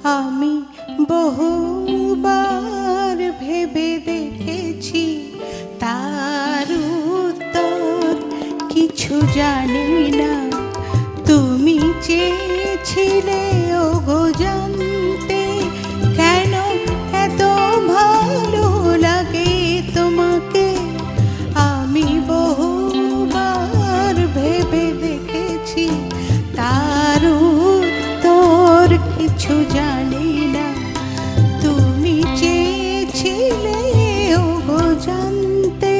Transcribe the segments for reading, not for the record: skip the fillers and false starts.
আমি বহুবার ভেবে দেখেছি, তার উত্তর কিছু জানি না। তুমি চেয়েছিলে ওগো জানতে, কেন এত ভালো লাগে তোমাকে। আমি বহুবার ভেবে দেখেছি, তার উত্তর কিছু জানি না। তুমি চেয়েছিলে ওগো জানতে।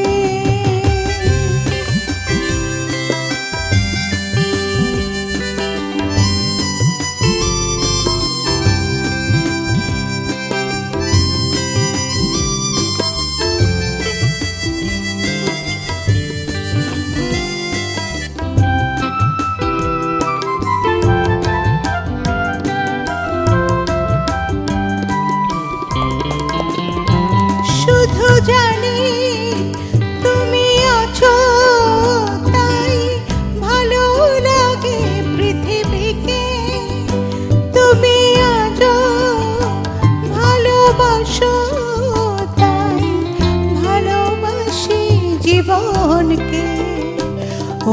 শুধু জানি তুমি আছো, তাই ভালো লাগে পৃথিবীকে। তুমি আছো ভালোবাসো, তাই ভালোবাসি জীবনকে।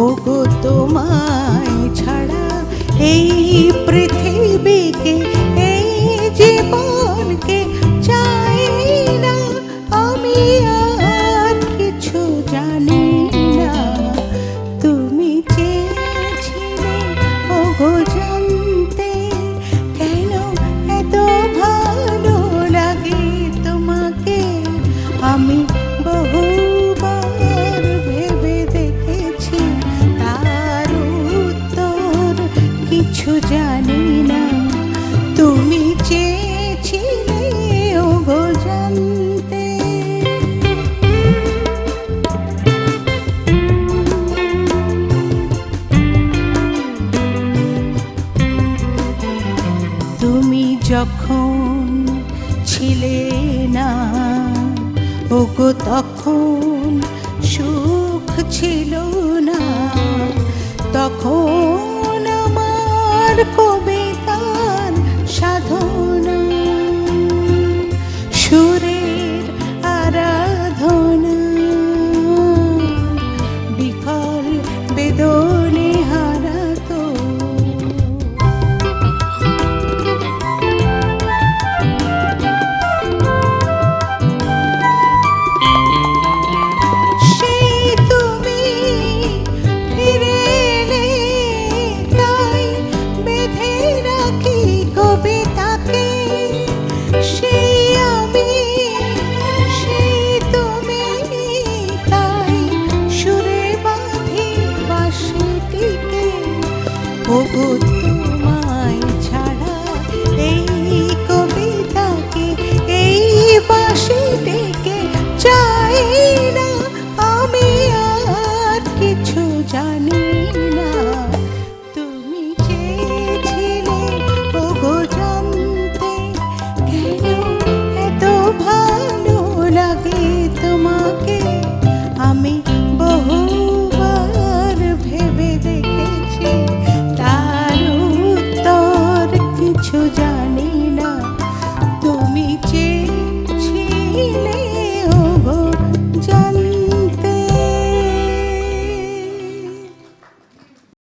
ওগো তোমায় ছাড়া এই পৃথিবীকে, এই জীবনকে চাই না আমি, আর কিছু জানি না। তুমি চেয়েছিলে ওগো জানতে, কেন এত ভালো লাগে তোমাকে। আমি বহুবার ভেবে দেখেছি, তার উত্তর কিছু জানি না। তুমি চেয়েছিলে ওগো জানতে। তুমি যখন ছিলে না ওগো, তখন সুখ ছিল না। তখন আমার কবে